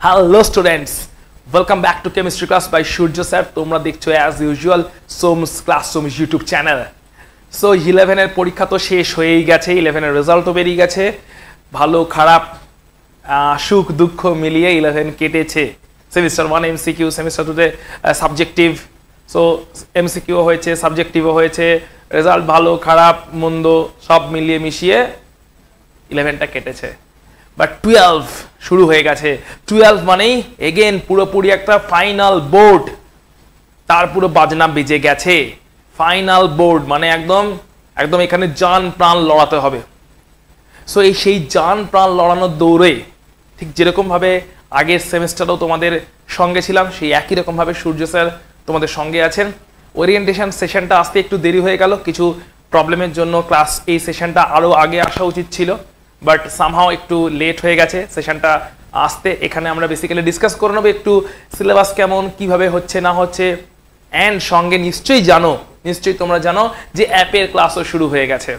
Hello students, welcome back to chemistry class by Shurjo sir. তোমরা দেখছো as usual Soms Classroom YouTube channel. So 11 এর পরীক্ষা তো শেষ হয়েই গেছে, 11 এর রেজাল্টও বেরিয়ে গেছে। ভালো খারাপ সুখ দুঃখ মিলিয়ে 11 কেটেছে। সেমিস্টার 1 MCQ, সেমিস্টার 2 তে সাবজেক্টিভ। সো MCQ হয়েছে, সাবজেক্টিভও হয়েছে, রেজাল্ট ভালো খারাপ মন্দ সব মিলিয়ে মিশিয়ে 11টা কেটেছে। বাট 12 শুরু হয়ে গেছে। 12 মানেই এগেন পুরোপুরি একটা ফাইনাল বোর্ড, তার পুরো বাজনা বেজে গেছে। ফাইনাল বোর্ড মানে একদম একদম এখানে জান প্রাণ লড়াতে হবে। সো এই সেই জান প্রাণ লড়ানোর দৌড়ে ঠিক যেরকমভাবে আগের সেমিস্টারও তোমাদের সঙ্গে ছিলাম, সেই একই রকমভাবে সূর্য স্যার তোমাদের সঙ্গে আছেন। ওরিয়েন্টেশন সেশনটা আসতে একটু দেরি হয়ে গেল, কিছু প্রবলেমের জন্য ক্লাস এই সেশনটা আরও আগে আসা উচিত ছিল, বাট সামহাও একটু লেট হয়ে গেছে সেশনটা আসতে। এখানে আমরা বেসিক্যালি ডিসকাস করে নেবো একটু সিলেবাস কেমন কিভাবে হচ্ছে না হচ্ছে, অ্যান্ড সঙ্গে নিশ্চয়ই তোমরা জানো যে অ্যাপের ক্লাসও শুরু হয়ে গেছে।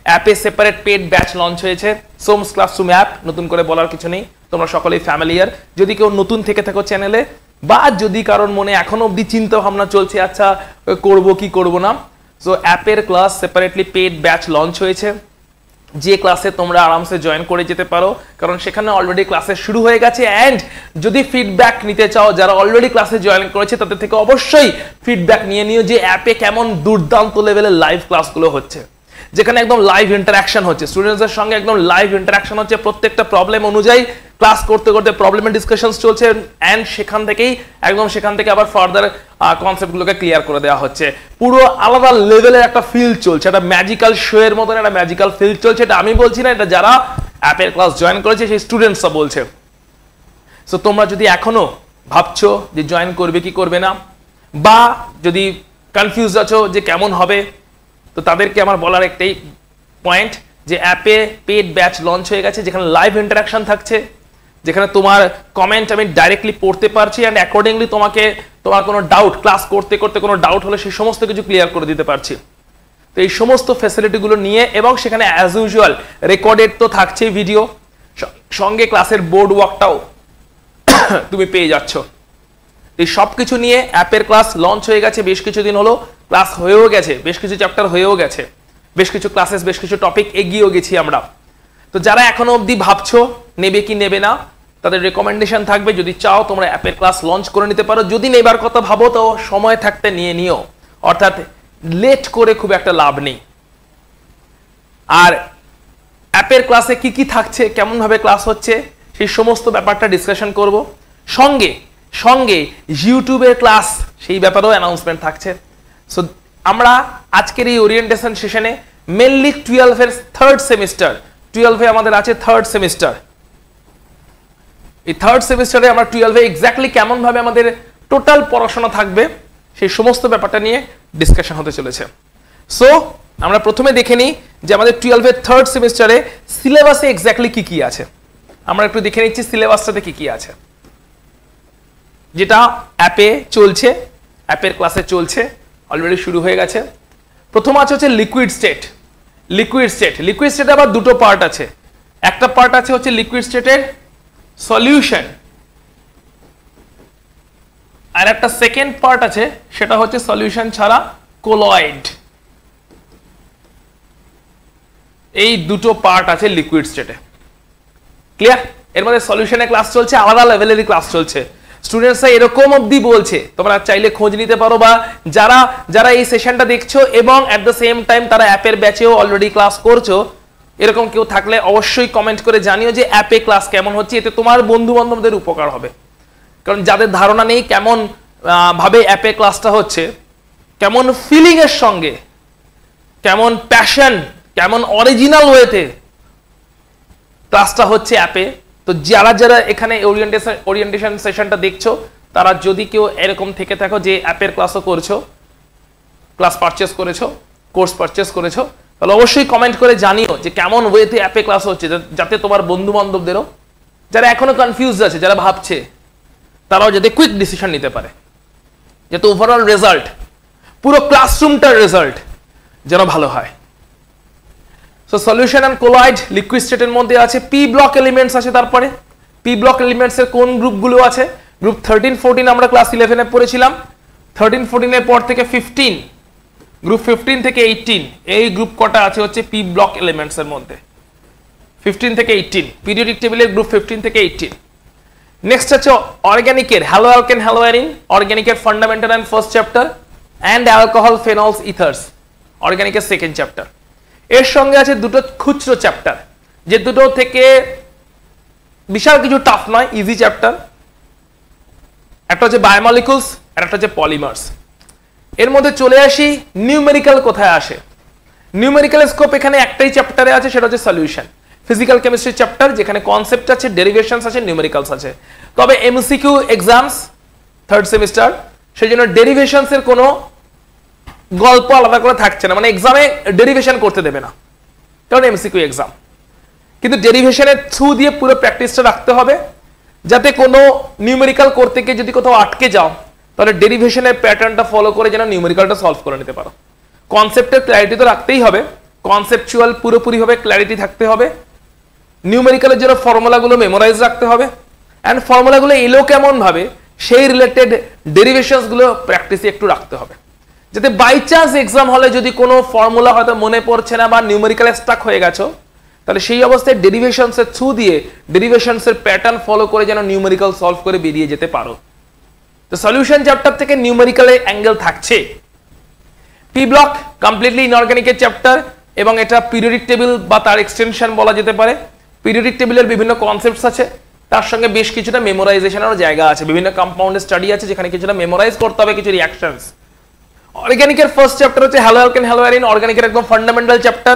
অ্যাপে সেপারেট পেড ব্যাচ লঞ্চ হয়েছে, সোমস ক্লাসরুম অ্যাপ, নতুন করে বলার কিছু নেই, তোমরা সকলেই ফ্যামিলিয়ার। যদি কেউ নতুন থেকে থাকো চ্যানেলে, বা যদি কারোর মনে এখনো অবধি চিন্তা ভাবনা চলছে আচ্ছা করব কি করব না, সো অ্যাপের class separately paid batch launch হয়েছে, যে ক্লাসে তোমরা আরামসে জয়েন করে যেতে পারো, কারণ সেখানে অলরেডি ক্লাসে শুরু হয়ে গেছে। অ্যান্ড যদি ফিডব্যাক নিতে চাও, যারা অলরেডি ক্লাসে জয়েন করেছে তাদের থেকে অবশ্যই ফিডব্যাক নিয়ে নিও যে অ্যাপে কেমন দুর্দান্ত লেভেলের লাইভ ক্লাসগুলো হচ্ছে, যেখানে একদম লাইভ ইন্টারাকশন হচ্ছে, স্টুডেন্টসদের সঙ্গে একদম লাইভ ইন্টারাকশন হচ্ছে, প্রত্যেকটা প্রবলেম অনুযায়ী ক্লাস করতে করতে প্রবলেমের ডিসকাশনস চলছে, অ্যান্ড সেখান থেকে আবার ফার্দার কনসেপ্টগুলোকে ক্লিয়ার করে দেওয়া হচ্ছে। পুরো আলাদা লেভেলের একটা ফিল্ড চলছে, একটা ম্যাজিক্যাল শো এর মতন একটা ম্যাজিক্যাল ফিল্ড চলছে। এটা আমি বলছি না, এটা যারা অ্যাপের ক্লাস জয়েন করেছে সেই স্টুডেন্টসরা বলছে। সো তোমরা যদি এখনো ভাবছো যে জয়েন করবে কি করবে না, বা যদি কনফিউজ আছো যে কেমন হবে, তো তাদেরকে আমার বলার একটাই পয়েন্ট যে অ্যাপে পেড ব্যাচ লঞ্চ হয়ে গেছে, যেখানে লাইভ ইন্টারাকশন থাকছে, যেখানে তোমার কমেন্ট আমি ডাইরেক্টলি পড়তে পারছি, অ্যান্ড অ্যাকর্ডিংলি তোমার কোনো ডাউট, ক্লাস করতে করতে কোনো ডাউট হলে সেই সমস্ত কিছু ক্লিয়ার করে দিতে পারছি। তো এই সমস্ত ফ্যাসিলিটিগুলো নিয়ে, এবং সেখানে অ্যাজ ইউজুয়াল রেকর্ডেড তো থাকছেই ভিডিও, সঙ্গে ক্লাসের বোর্ড ওয়ার্কটাও তুমি পেয়ে যাচ্ছ। এই সব কিছু নিয়ে অ্যাপের ক্লাস লঞ্চ হয়ে গেছে, বেশ কিছুদিন হলো ক্লাস হয়েও গেছে, বেশ কিছু চ্যাপ্টার হয়েও গেছে, বেশ কিছু ক্লাসেস, বেশ কিছু টপিক এগিয়েও গেছি আমরা। তো যারা এখনো অবধি ভাবছো নেবে কি নেবে না, তাদের রেকমেন্ডেশন থাকবে যদি চাও তোমরা অ্যাপের ক্লাস লঞ্চ করে নিতে পারো। যদি নেবার কথা ভাবো তো সময় থাকতে নিয়ে নিও, অর্থাৎ লেট করে খুব একটা লাভ নেই। আর অ্যাপের ক্লাসে কি কি থাকছে, কেমন ভাবে ক্লাস হচ্ছে, সেই সমস্ত ব্যাপারটা ডিসকাশন করব। সঙ্গে ইউটিউবের ক্লাস, সেই ব্যাপারেও অ্যানাউন্সমেন্ট থাকছে। সো আমরা আজকের এই ওরিয়েন্টেশন সেশনে মেনলি 12 এর থার্ড সেমিস্টার, 12 আমাদের আছে থার্ড সেমিস্টার। এই থার্ড সেমিস্টারে আমরা 12 এক্স্যাক্টলি কেমন ভাবে আমাদের টোটাল পড়াশোনা থাকবে সেই সমস্ত ব্যাপারটা নিয়ে ডিসকাশন হতে চলেছে। সো আমরা প্রথমে দেখে নিই যে আমাদের 12 এর থার্ড সেমিস্টারে সিলেবাসে এক্স্যাক্টলি কি কি আছে। আমরা একটু দেখে নিচ্ছি সিলেবাসটাতে কি কি আছে, যেটা অ্যাপে চলছে, অ্যাপের ক্লাসে চলছে, অলরেডি শুরু হয়ে গেছে। প্রথম হচ্ছে লিকুইড স্টেট। লিকুইড স্টেটে আবার দুটো পার্ট আছে। একটা পার্ট আছে হচ্ছে লিকুইড স্টেটের সলিউশন, আর একটা সেকেন্ড পার্ট আছে সেটা হচ্ছে সলিউশন ছাড়া কোলয়েড। এই দুটো পার্ট আছে লিকুইড স্টেটে, ক্লিয়ার? এর মধ্যে সলিউশনের ক্লাস চলছে, আলাদা লেভেলেরই ক্লাস চলছে। স্টুডেন্টসরা এরকম অবধি বলছে, তোমরা চাইলে খোঁজ নিতে পারো, বা যারা এই সেশনটা দেখছো এবং অ্যাট দ্য সেম টাইম তারা অ্যাপের ব্যাচেও অলরেডি ক্লাস করছো, এরকম কেউ থাকলে অবশ্যই কমেন্ট করে জানিও যে অ্যাপে ক্লাস কেমন হচ্ছে। এতে তোমার বন্ধু বান্ধবদের উপকার হবে, কারণ যাদের ধারণা নেই কেমন ভাবে অ্যাপে ক্লাসটা হচ্ছে, কেমন ফিলিং এর সঙ্গে, কেমন প্যাশন, কেমন অরিজিনাল ওয়েতে ক্লাসটা হচ্ছে অ্যাপে, তো যারা এখানে ওরিয়েন্টেশন সেশনটা দেখছো, তারা যদি কেউ এরকম থেকে থাকো যে অ্যাপের ক্লাসও করছো, ক্লাস পারচেস করেছো, কোর্স পারচেস করেছো, তাহলে অবশ্যই কমেন্ট করে জানিও যে কেমন ওয়েতে অ্যাপে ক্লাস হচ্ছে, যাতে তোমার বন্ধু বান্ধবদেরও যারা এখনো কনফিউজ আছে, যারা ভাবছে, তারাও যাতে কুইক ডিসিশন নিতে পারে, যাতে ওভারঅল রেজাল্ট, পুরো ক্লাসরুমটার রেজাল্ট যেন ভালো হয়। So solution and colloid liquid স্টেটের মধ্যে আছে, পি ব্লক এলিমেন্টস আছে, তারপরে পি ব্লক এলিমেন্টস এর কোন গ্রুপগুলো আছে? গ্রুপ 13 14 আমরা ক্লাস 11 এ পড়েছিলাম। 13 14 এর পর থেকে 15, গ্রুপ 15 থেকে 18 এই গ্রুপ কটা আছে হচ্ছে পি ব্লক এলিমেন্টস এর মধ্যে। 15 থেকে 18 পিরিয়ডিক টেবিলের গ্রুপ 15 থেকে 18। নেক্সট আছে অর্গানিকের হ্যালো অ্যালকেন হ্যালো অ্যারিন, অর্গানিকের fundamental and first chapter, and alcohol phenols ethers অর্গানিকের সেকেন্ড চ্যাপ্টার। এর সঙ্গে আছে দুটো খুচরো চ্যাপ্টার, যে দুটো থেকে বিশাল কিছু টাফ নয়, ইজি চ্যাপ্টার। একটা হচ্ছে বায়োমলিকুলস আর একটা হচ্ছে পলিমার্স। এর মধ্যে চলে আসি নিউমেরিক্যাল কোথায় আসে। নিউমেরিক্যাল স্কোপ এখানে একটাই চ্যাপ্টারে আছে, সেটা হচ্ছে সলিউশন। ফিজিক্যাল কেমিস্ট্রি চ্যাপ্টার যেখানে কনসেপ্ট আছে, ডেরিভেশনস আছে, নিউমেরিক্যালস আছে। তবে এমসিকিউ এক্সামস থার্ড সেমিস্টার, সেই জন্য ডেরিভেশনস এর কোনো গল্প আলাদা করে থাকছে না, মানে এক্সামে ডেরিভেশন করতে দেবে না, কারণ এমসিকিউ এক্সাম। কিন্তু ডেরিভেশনের থ্রু দিয়ে পুরো প্র্যাকটিসটা রাখতে হবে, যাতে কোনো নিউমেরিক্যাল করতে গিয়ে যদি কোথাও আটকে যাও তাহলে ডেরিভেশনের প্যাটার্নটা ফলো করে যেন নিউমেরিক্যালটা সলভ করে নিতে পারো। কনসেপ্টের ক্ল্যারিটি তো রাখতেই হবে, কনসেপচুয়াল পুরোপুরিভাবে ক্ল্যারিটি থাকতে হবে। নিউমেরিক্যালের জন্য ফর্মুলাগুলো মেমোরাইজ রাখতে হবে, অ্যান্ড ফর্মুলাগুলো এলো কেমন ভাবে সেই রিলেটেড ডেরিভেশনসগুলো প্র্যাকটিসে একটু রাখতে হবে, যাতে বাই চান্স এক্সাম হলে যদি কোনো ফর্মুলা হয়তো মনে পড়ছে না বা নিউমেরিক্যালে স্টাক হয়ে গেছো, তাহলে সেই অবস্থায় ডেরিভেশনসের থ্রু দিয়ে ডেরিভেশনসের প্যাটার্ন ফলো করে যেন নিউমেরিক্যাল সলভ করে বেরিয়ে যেতে পারো। তো সলিউশন চ্যাপ্টার থেকে নিউমেরিক্যালের অ্যাঙ্গেল থাকছে। পি ব্লক কমপ্লিটলি ইনঅর্গানিকের চ্যাপ্টার, এবং এটা পিরিয়ডিক টেবিল বা তার এক্সটেনশন বলা যেতে পারে। পিরিয়ডিক টেবিলের বিভিন্ন কনসেপ্টস আছে, তার সঙ্গে বেশ কিছুটা মেমোরাইজেশনেরও জায়গা আছে, বিভিন্ন কম্পাউন্ডের স্টাডি আছে যেখানে কিছুটা মেমোরাইজ করতে হবে কিছু রিঅ্যাকশনস। অর্গানিকের ফার্স্ট চ্যাপ্টার হচ্ছে হ্যালো অ্যালকেন হ্যালো অ্যারিন, অর্গানিকের একদম ফান্ডামেন্টাল চ্যাপ্টার।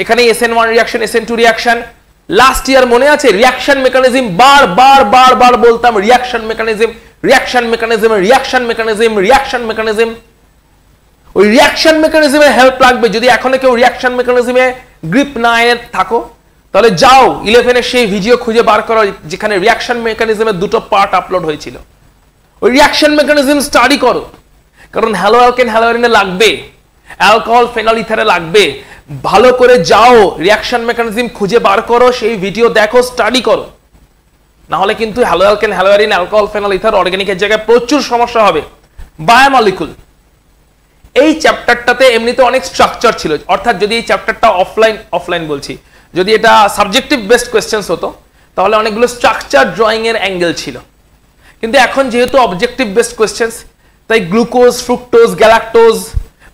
এখানে SN1 reaction, SN2 reaction. Last year মনে আছে রিঅ্যাকশন মেকানিজম বার বলতাম, reaction mechanism, reaction mechanism, reaction mechanism, reaction mechanism. ওই রিঅ্যাকশন মেকানিজমে হেল্প লাগবে। যদি এখনো কেউ রিঅ্যাকশন মেকানিজমে গ্রিপ না এনে থাকো, তাহলে যাও 11 এর সেই ভিডিও খুঁজে বার করো যেখানে রিঅ্যাকশন মেকানিজমের দুটো পার্ট আপলোড হয়েছিল। ওই রিঅ্যাকশন মেকানিজম স্টাডি করো, কারণ হ্যালো অ্যালকেন হ্যালো অ্যারিনে লাগবে, অ্যালকোহল ফেনল ইথারে লাগবে। ভালো করে যাও রিঅ্যাকশন মেকানিজম খুঁজে বার করো, সেই ভিডিও দেখো, স্টাডি করো, না হলে কিন্তু haloalkane haloarene, alcohol phenol ether অর্গানিকের জায়গায় প্রচুর সমস্যা হবে। বায়োমলিকুল এই চ্যাপ্টারটাতে এমনিতে অনেক স্ট্রাকচার ছিল, অর্থাৎ যদি এই চ্যাপ্টারটা অফলাইন বলছি, যদি এটা সাবজেক্টিভ বেসড কোয়েশ্চেন্স হতো তাহলে অনেকগুলো স্ট্রাকচার ড্রয়িং এর অ্যাঙ্গেল ছিল। কিন্তু এখন যেহেতু অবজেক্টিভ বেসড কোয়েশ্চেন্স, তাই গ্লুকোজ, ফ্রুক্টোজ, গ্যালাক্টোজ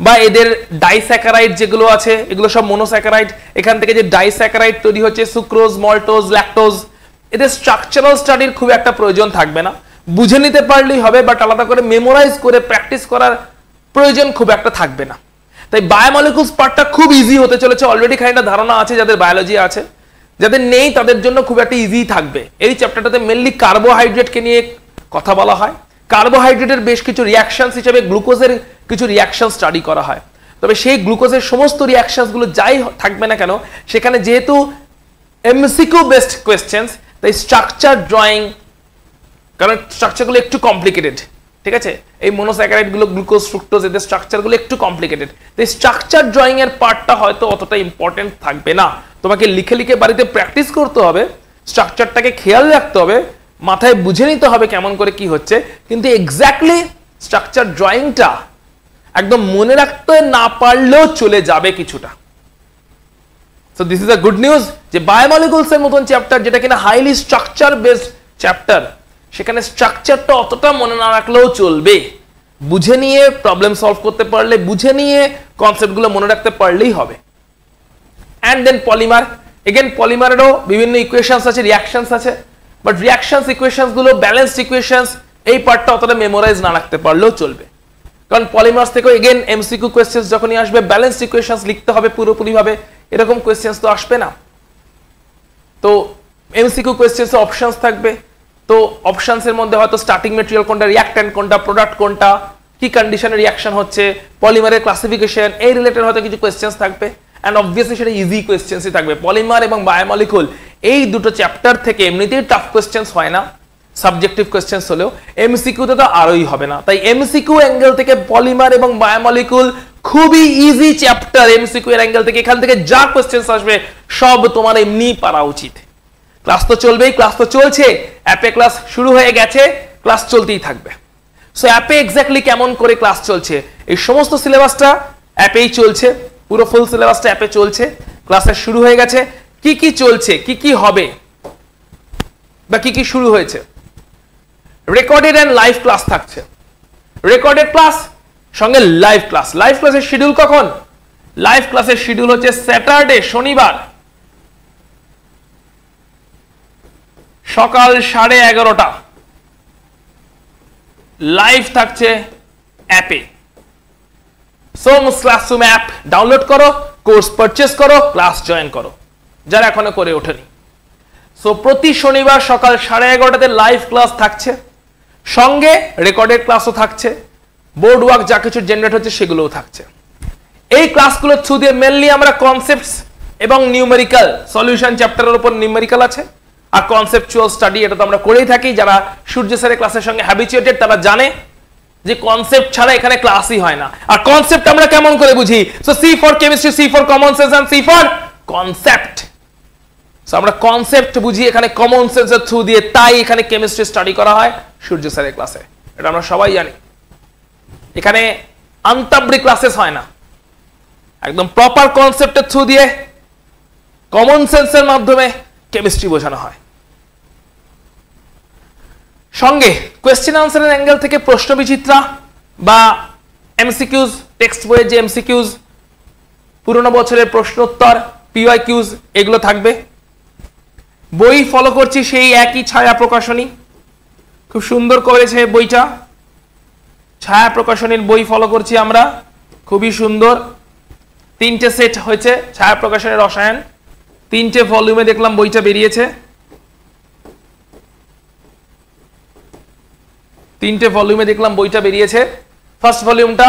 বা এদের ডাইস্যাকারাইড যেগুলো আছে এগুলো সব মনোস্যাকারাইড। এখান থেকে যে ডাইস্যাকারাইড তৈরি হচ্ছে সুক্রোজ, মল্টোজ, ল্যাকটোজ, এদের স্ট্রাকচারাল স্টাডির খুব একটা প্রয়োজন থাকবে না, বুঝে নিতে পারলেই হবে, বাট আলাদা করে মেমোরাইজ করে প্র্যাকটিস করার প্রয়োজন খুব একটা থাকবে না। তাই বায়োমলিকুলস পার্টটা খুব ইজি হতে চলেছে। অলরেডি খানিকটা ধারণা আছে যাদের বায়োলজি আছে, যাদের নেই তাদের জন্য খুব একটা ইজি থাকবে। এই চ্যাপ্টারটাতে মেনলি কার্বোহাইড্রেটকে নিয়ে কথা বলা হয়। কার্বোহাইড্রেটের বেশ কিছু রিঅ্যাকশনস হিসেবে গ্লুকোজের কিছু রিঅ্যাকশন স্টাডি করা হয়। তবে সেই গ্লুকোজের সমস্ত রিঅ্যাকশনসগুলো যাই থাকবে না কেন, সেখানে যেহেতু এমসিকিউ বেসড কোয়েশ্চেন্স, তাই স্ট্রাকচার ড্রয়িং, কারণ স্ট্রাকচারগুলো একটু কমপ্লিকেটেড, ঠিক আছে? এই মনোস্যাকারাইডগুলো, গ্লুকোজ, ফ্রুক্টোজ, এদের স্ট্রাকচারগুলো একটু কমপ্লিকেটেড। তাই স্ট্রাকচার ড্রয়িং এর পার্টটা হয়তো অতটা ইম্পর্টেন্ট থাকবে না। তোমাকে লিখে লিখে বাড়িতে প্র্যাকটিস করতে হবে, স্ট্রাকচারটাকে খেয়াল রাখতে হবে, মাথায় বুঝে নিতে হবে কেমন করে কি হচ্ছে, কিন্তু এক্স্যাক্টলি স্ট্রাকচার ড্রয়িংটা একদম মনে রাখতে না পারলেও চলে যাবে কিছুটা। So this is a good news যে বায়োমলিকুলস এর মতন চ্যাপ্টার, যেটা কিনা হাইলি স্ট্রাকচার বেসড চ্যাপ্টার, সেখানে স্ট্রাকচারটা অতটা মনে না রাখলেও চলবে। বুঝে নিয়ে প্রবলেম সলভ করতে পারলে, বুঝে নিয়ে কনসেপ্টগুলো মনে রাখতে পারলেই হবে। অ্যান্ড দেন পলিমার, এগেন পলিমারেরও বিভিন্ন ইকুয়েশনস আছে, রিঅ্যাকশনস আছে, বাট রিঅ্যাকশনস ইকুয়েশনস গুলো ব্যালেন্সড ইকুয়েশনস, এই পার্টটা অতটা মেমোরাইজ না রাখতে পারলেও চলবে, কারণ পলিমার্স থেকে এগেন এমসিকিউ কোয়েশ্চেন্স যখনই আসবে ব্যালেন্সড ইকুয়েশনস লিখতে হবে পুরোপুরিভাবে, এরকম কোয়েশ্চেন্স তো আসবে না। তো এমসিকিউ কোয়েশ্চেন্সে অপশনস থাকবে, তো অপশনসের মধ্যে হয়তো স্টার্টিং ম্যাটেরিয়াল কোনটা, রিঅ্যাক্ট্যান্ট কোনটা, প্রোডাক্ট কোনটা, কি কন্ডিশনে রিঅ্যাকশন হচ্ছে, পলিমারের ক্লাসিফিকেশন, এই রিলেটেড হয়তো কিছু কোয়েশ্চেন্স থাকবে। অ্যান্ড অবভিয়াসলি সেটা ইজি কোয়েশ্চেন্সই থাকবে। পলিমার এবং বায়োমলিকুল এই দুটো চ্যাপ্টার থেকে এমনিতেই টাফ কোয়েশ্চেন্স হয় না, সাবজেক্টিভ কোয়েশ্চেন্স হলেও এমসিকিউতে তো আরোই হবে না। তাই এমসিকিউ অ্যাঙ্গেল থেকে পলিমার এবং বায়োমলিকুল খুবই ইজি চ্যাপ্টার। এমসিকিউ এর অ্যাঙ্গেল থেকে এখান থেকে যা কোয়েশ্চেন্স আসবে সব তোমার এমনি পারা উচিত। ক্লাস তো চলবেই, ক্লাস তো চলছে, অ্যাপে ক্লাস শুরু হয়ে গেছে, ক্লাস চলতেই থাকবে। সো অ্যাপে এক্স্যাক্টলি কেমন করে ক্লাস চলছে, এই সমস্ত সিলেবাসটা অ্যাপেই চলছে, পুরো ফুল সিলেবাসটা অ্যাপে চলছে, ক্লাসের শুরু হয়ে গেছে। কি কি চলছে, কি কি হবে বা কি কি শুরু হয়েছে, রেকর্ডেড এন্ড লাইভ ক্লাস থাকছে। রেকর্ডেড ক্লাস সঙ্গে লাইভ ক্লাস। লাইভ ক্লাসের শিডিউল কখন? লাইভ ক্লাসের শিডিউল হচ্ছে স্যাটারডে, শনিবার সকাল 11:30 লাইভ থাকছে অ্যাপে। সোমস ক্লাসরুম অ্যাপ ডাউনলোড করো, কোর্স পারচেজ করো, ক্লাস জয়েন করো যারা এখনো করে ওঠেনি। সো প্রতি শনিবার সকাল 11:30 লাইভ ক্লাস থাকছে, সঙ্গে রেকর্ডেড ক্লাসও থাকছে, বোর্ড ওয়ার্ক যা কিছু জেনারেট হচ্ছে সেগুলোও থাকছে। এই ক্লাসগুলোর থ্রু দিয়ে মেনলি আমরা কনসেপ্টস এবং নিউমেরিক্যাল সলিউশন চ্যাপ্টারের উপর নিউমেরিক্যাল আছে, আর কনসেপচুয়াল স্টাডি এটা তো আমরা করেই থাকি। যারা সূর্য স্যারের ক্লাসের সঙ্গে হ্যাবিচুয়েটেড তারা জানে যে কনসেপ্ট ছাড়া এখানে ক্লাসই হয় না। আর কনসেপ্ট আমরা কেমন করে বুঝি? So C for chemistry, C for common sense and C for concept. So আমরা কনসেপ্ট বুঝি এখানে কমন সেন্সের থ্রু দিয়ে, তাই এখানে কেমিস্ট্রি স্টাডি করা হয় সূর্য স্যারের ক্লাসে, এটা আমরা সবাই জানি। এখানে আন্তাবৃ ক্লাসেস হয় না, একদম প্রপার কনসেপ্টের থ্রু দিয়ে কমন সেন্সের মাধ্যমে কেমিস্ট্রি বোঝানো হয়। সঙ্গে কোয়েশ্চেন আনসারের অ্যাঙ্গেল থেকে প্রশ্ন বিচিত্রা বা এমসিকিউজ, টেক্সট বইয়ের যে এমসিকিউজ, পুরনো বছরের প্রশ্নোত্তর, পিওয়াইকিউজ এগুলো থাকবে। বই ফলো করছি সেই একই ছায়া প্রকাশনী, খুব সুন্দর করেছে বইটা, ছায়া প্রকাশনীর বই ফলো করছি আমরা, খুবই সুন্দর। 3টে সেট হয়েছে ছায়া প্রকাশনের রসায়ন, 3টে ভলিউমে দেখলাম বইটা বেরিয়েছে, 3টে ভলিউমে দেখলাম বইটা বেরিয়েছে। ফার্স্ট ভলিউমটা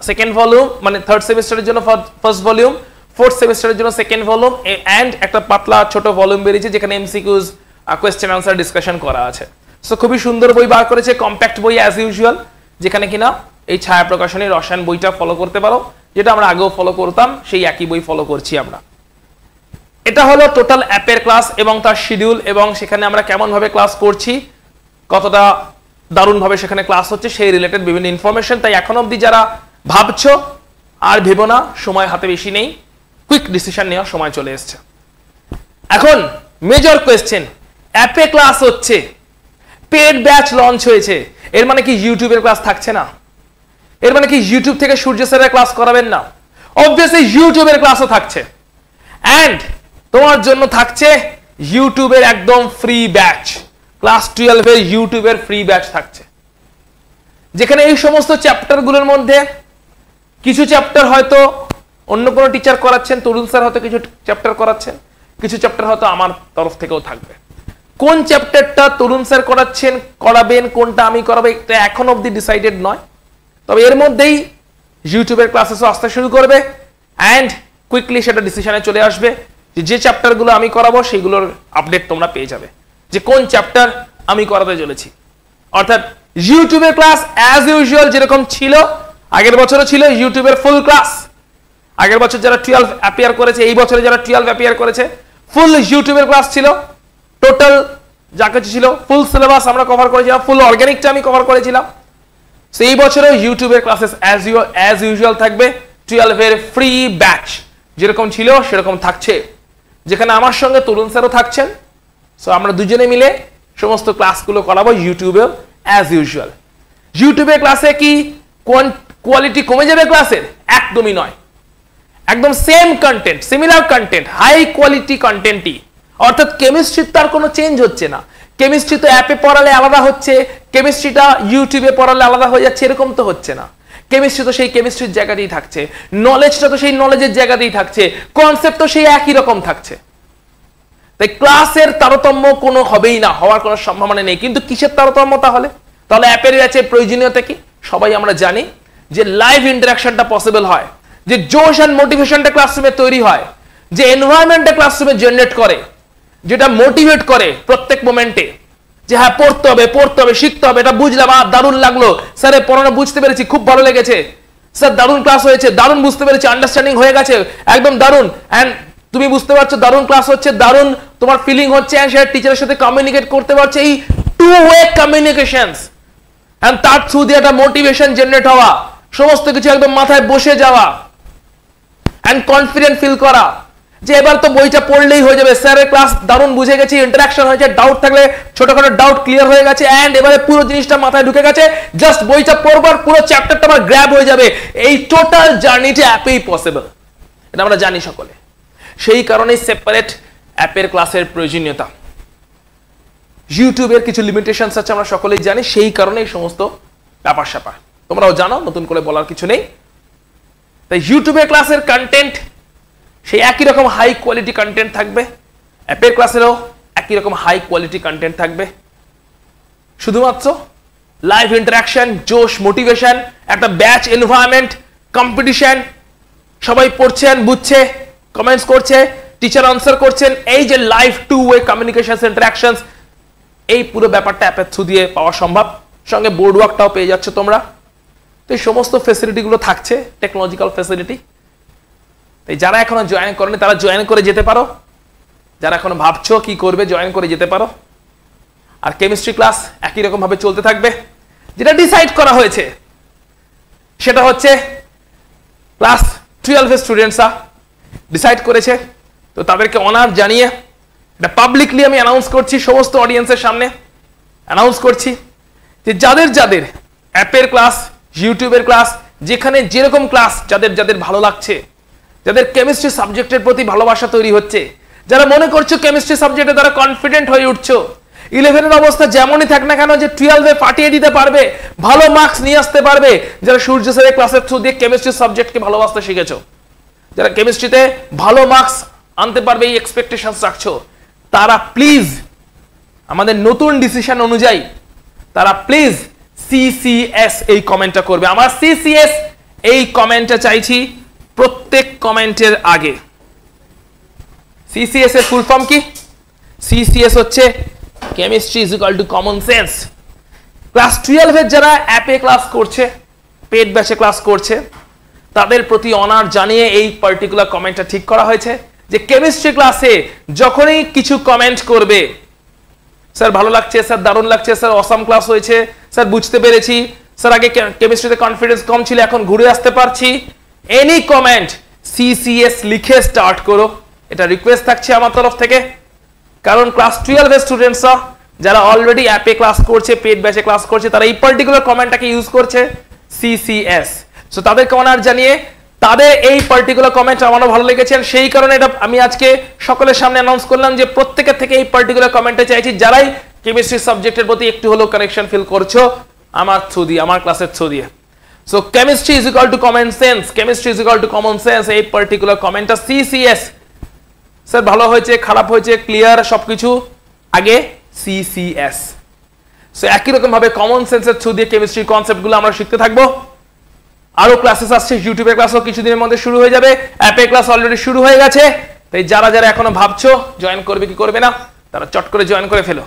সেকেন্ড ভলিউম, মানে থার্ড সেমিস্টারের জন্য ফার্স্ট ভলিউম, ফোর্থ সেমিস্টারের জন্য সেকেন্ড ভলিউম, এন্ড একটা পাতলা ছোট ভলিউম বেরিয়েছে যেখানে এমসিকিউজ, কোয়েশ্চেন আনসার ডিসকাশন করা আছে। সো খুবই সুন্দর বই বার করেছে, কম্প্যাক্ট বই অ্যাজ ইউজুয়াল, যেখানে কিনা এই ছায়া প্রকাশনের রসায়ন বইটা ফলো করতে পারো, যেটা আমরা আগেও ফলো করতাম, সেই একই বই ফলো করছি আমরা। এটা হলো টোটাল অ্যাপের ক্লাস এবং তার শিডিউল, এবং সেখানে আমরা কেমন ভাবে ক্লাস করছি, কতটা দারুণ ভাবে সেখানে ক্লাস হচ্ছে, সেই রিলেটেড বিভিন্ন ইনফরমেশন। তাই এখন অবধি যারা ভাবছো আর ভেবো না, সময় হাতে বেশি নেই, কুইক ডিসিশন নেওয়ার সময় চলে এসছে। এখন মেজর কোয়েশ্চেন, অ্যাপে ক্লাস হচ্ছে, পেড ব্যাচ লঞ্চ হয়েছে, এর মানে কি ইউটিউবের ক্লাস থাকছে না? এর মানে কি ইউটিউব থেকে সূর্য স্যারের ক্লাস করাবেন না? অবভিয়াসলি ইউটিউবের ক্লাসও থাকছে, এন্ড তোমার জন্য থাকছে ইউটিউবের একদম ফ্রি ব্যাচ, ক্লাস 12 এর ইউটিউবের ফ্রি ব্যাচ থাকছে, যেখানে এই সমস্ত চ্যাপ্টারগুলোর মধ্যে কিছু চ্যাপ্টার হয়তো অন্য কোনো টিচার করাচ্ছেন, তরুণ স্যার হয়তো কিছু চ্যাপ্টার করাচ্ছেন, কিছু চ্যাপ্টার হয়তো আমার তরফ থেকেও থাকবে। কোন চ্যাপ্টারটা তরুণ স্যার করাচ্ছেন, করাবেন, কোনটা আমি করাবো, এটা এখন অবধি ডিসাইডেড নয়, তবে এর মধ্যেই ইউটিউবের ক্লাসেসও আসতে শুরু করবে, এন্ড কুইকলি সেটা ডিসিশনে চলে আসবে যে চ্যাপ্টারগুলো আমি করাবো সেইগুলোর আপডেট তোমরা পেয়ে যাবে, যে কোন চ্যাপ্টার আমি করাতে চলেছি। অর্থাৎ ইউটিউবের ক্লাস অ্যাজ ইউজুয়াল যেরকম ছিল, আগের বছরও ছিল ইউটিউবের ফুল ক্লাস। আগের বছর যারা 12 অ্যাপিয়ার করেছে, এই বছরে যারা 12 অ্যাপিয়ার করেছে, ফুল ইউটিউবের ক্লাস ছিল, টোটাল যা কিছু ছিল ফুল সিলেবাস আমরা কভার করেছিলাম, ফুল অর্গানিকটা আমি কভার করেছিলাম। সেই বছরও ইউটিউবের ক্লাসেস অ্যাজ ইউজুয়াল থাকবে, 12 এর ফ্রি ব্যাচ যেরকম ছিল সেরকম থাকছে, যেখানে আমার সঙ্গে তরুণ স্যারও থাকছেন। সো আমরা দুজনে মিলে সমস্ত ক্লাসগুলো করাবো ইউটিউবে অ্যাজ ইউজুয়াল। ইউটিউবের ক্লাসে কি কোয়ালিটি কমে যাবে ক্লাসের? একদমই নয়, একদম same content, similar content, high quality কন্টেন্টই। অর্থাৎ কেমিস্ট্রির তার কোনো চেঞ্জ হচ্ছে না। কেমিস্ট্রি তো অ্যাপে পড়ালে আলাদা হচ্ছে, কেমিস্ট্রিটা ইউটিউবে পড়ালে আলাদা হয়ে যাচ্ছে, এরকম তো হচ্ছে না। কেমিস্ট্রি তো সেই কেমিস্ট্রির জায়গাতেই থাকছে, নলেজটা তো সেই নলেজের জায়গাতেই থাকছে, কনসেপ্ট তো সেই একই রকম থাকছে। তাই ক্লাসের তারতম্য কোনো হবেই না, হওয়ার কোনো সম্ভাবনা নেই। কিন্তু কিসের তারতম্য তাহলে? তাহলে অ্যাপের আছে প্রয়োজনীয়তা কি? সবাই আমরা জানি যে লাইভ ইন্টারাকশনটা পসিবল হয়, যে জোশ অ্যান্ড মোটিভেশনটা ক্লাসরুমে তৈরি হয়, যে এনভায়রনমেন্টটা ক্লাসরুমে জেনারেট করে, যেটা মোটিভেট করে প্রত্যেক মোমেন্টে, যে হ্যাঁ পড়তে হবে, পড়তে হবে, শিখতে হবে, এটা বুঝলাম, দারুণ লাগলো, স্যারের পড়ানো বুঝতে পেরেছি, খুব ভালো লেগেছে, স্যার দারুণ ক্লাস হয়েছে, দারুণ বুঝতে পেরেছি, আন্ডারস্ট্যান্ডিং হয়ে গেছে, একদম দারুণ, অ্যান্ড তুমি বুঝতে পারছো দারুণ ক্লাস হচ্ছে, দারুণ তোমার ফিলিং হচ্ছে, এন্ড সেটা টিচারের সাথে কমিউনিকেট করতে পারছে। এই টু ওয়ে কমিউনিকেশনস, এন্ড তার থ্রু দিয়ে একটা মোটিভেশন জেনারেট হওয়া, সমস্ত কিছু একদম মাথায় বসে যাওয়া, এন্ড কনফিডেন্ট ফিল করা যে এবার তো বইটা পড়লেই হয়ে যাবে, স্যারের ক্লাস দারুণ বুঝে গেছি, ইন্টারাকশন হয়েছে, ডাউট থাকলে ছোটখাটো ডাউট ক্লিয়ার হয়ে গেছে, এন্ড এবারে পুরো জিনিসটা মাথায় ঢুকে গেছে, জাস্ট বইটা পড়বার পুরো চ্যাপ্টারটা আমার গ্র্যাব হয়ে যাবে। এই টোটাল জার্নিটা অ্যাপেই পসিবল, এটা আমরা জানি সকলে। সেই কারণেই সেপারেট অ্যাপের ক্লাসের প্রয়োজনীয়তা। ইউটিউবের কিছু লিমিটেশনস আছে আমরা সকলেই জানি, সেই কারণে এই সমস্ত ব্যাপার স্যাপার তোমরাও জানো, নতুন করে বলার কিছু নেই। তাই ইউটিউবের ক্লাসের কন্টেন্ট সেই একই রকম হাই কোয়ালিটি কন্টেন্ট থাকবে, অ্যাপের ক্লাসেরও একই রকম হাই কোয়ালিটি কন্টেন্ট থাকবে। শুধুমাত্র লাইভ ইন্টারাকশন, জোশ, মোটিভেশন, একটা ব্যাচ এনভায়রনমেন্ট, কম্পিটিশন, সবাই পড়ছেন, বুঝছে, কমেন্টস করছে, টিচার আনসার করছেন, এই যে live two way communication interactions, এই পুরো ব্যাপারটা অ্যাপের থ্রু দিয়ে পাওয়া সম্ভব। সঙ্গে বোর্ড ওয়ার্কটাও পেয়ে যাচ্ছে তোমরা। তো এই সমস্ত ফেসিলিটিগুলো থাকছে, টেকনোলজিক্যাল ফেসিলিটি। তাই যারা এখনো জয়েন করেনি তারা জয়েন করে যেতে পারো, যারা এখনো ভাবছো কি করবে জয়েন করে যেতে পারো। আর কেমিস্ট্রি ক্লাস একই রকম ভাবে চলতে থাকবে। যেটা ডিসাইড করা হয়েছে সেটা হচ্ছে ক্লাস 12 স্টুডেন্টসরা ডিসাইড করেছে, তো তাদেরকে অনার জানিয়ে এটা পাবলিকলি আমি অ্যানাউন্স করছি, সমস্ত অডিয়েন্সের সামনে অ্যানাউন্স করছি যে যাদের যাদের অ্যাপের ক্লাস, ইউটিউবের ক্লাস, যেখানে যেরকম ক্লাস যাদের যাদের ভালো লাগছে, যাদের কেমিস্ট্রি সাবজেক্টের প্রতি ভালোবাসা তৈরি হচ্ছে, যারা মনে করছো কেমিস্ট্রি সাবজেক্টে তারা কনফিডেন্ট হয়ে উঠছো, 11 অবস্থা যেমনই থাক না কেন যে 12 পাঠিয়ে দিতে পারবে, ভালো মার্কস নিয়ে আসতে পারবে, যারা সূর্য স্যারের ক্লাসের থ্রু দিয়ে কেমিস্ট্রি সাবজেক্টকে ভালোবাসতে শিখেছো, যারা কেমিস্ট্রিতে ভালো মার্কস আনতে পারবে এই এক্সপেকটেশনস রাখছো, তারা প্লিজ আমাদের নতুন ডিসিশন অনুযায়ী তারা প্লিজ সিসিএস এই কমেন্টটা করবে। আমার সিসিএস এই কমেন্টটা চাইছি প্রত্যেক কমেন্টের আগে। সিসিএস এর ফুল ফর্ম কি? সিসিএস হচ্ছে chemistry is equal to common sense. Class 12 এর যারা অ্যাপে ক্লাস করছে, পেড ব্যাচে ক্লাস করছে, তাদের প্রতি অনার জানিয়ে এই পার্টিকুলার কমেন্টটা ঠিক করা হয়েছে যে কেমিস্ট্রি ক্লাসে যখনই কিছু কমেন্ট করবে, স্যার ভালো লাগছে, স্যার দারুণ লাগছে, স্যার অসাম ক্লাস হয়েছে, স্যার বুঝতে পেরেছি, স্যার আগে কেমিস্ট্রিতে কনফিডেন্স কম ছিল এখন ঘুরে আসতে পারছি, এনি কমেন্ট সিসিএস লিখে স্টার্ট করো, এটা রিকোয়েস্ট থাকছে আমার তরফ থেকে। কারণ ক্লাস 12 এর স্টুডেন্টসরা যারা অলরেডি অ্যাপে ক্লাস করছে, পেড ব্যাচে ক্লাস করছে, তারা এই পার্টিকুলার কমেন্টটাকে ইউজ করছে সিসিএস। সো তাদেরকে অনার জানিয়ে তাদের এই পার্টিকুলার কমেন্ট আমারও ভালো লেগেছে, সেই কারণে এটা আমি আজকে সকলের সামনে অ্যানাউন্স করলাম যে প্রত্যেকের থেকে এই পার্টিকুলার কমেন্টে চাইছি যারাই কেমিস্ট্রি সাবজেক্টের প্রতি একটু হলেও কানেকশন ফিল করছো আমার থ্রু দিয়ে, আমার ক্লাসের থ্রু দিয়ে। So chemistry is equal to common sense, chemistry is equal to common sense, এই পার্টিকুলার কমেন্টটা সিসিএস। স্যার ভালো হয়েছে, খারাপ হয়েছে, ক্লিয়ার, সবকিছু আগে সিসিএস। সো একই রকম ভাবে কমন সেন্সের থ্রু দিয়ে কেমিস্ট্রি কনসেপ্টগুলো আমরা শিখতে থাকবো। আরো ক্লাসেস আসছে, ইউটিউবের ক্লাসও কিছুদিনের মধ্যে শুরু হয়ে যাবে, অ্যাপে ক্লাস অলরেডি শুরু হয়ে গেছে। তাই যারা যারা এখনো ভাবছো জয়েন করবে কি করবে না, তারা চট করে জয়েন করে ফেলো।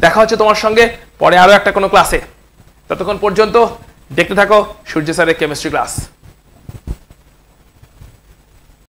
দেখা হচ্ছে তোমার সঙ্গে পরে আরো একটা কোনো ক্লাসে। ততক্ষণ পর্যন্ত দেখতে থাকো সূর্য স্যারের কেমিস্ট্রি ক্লাস।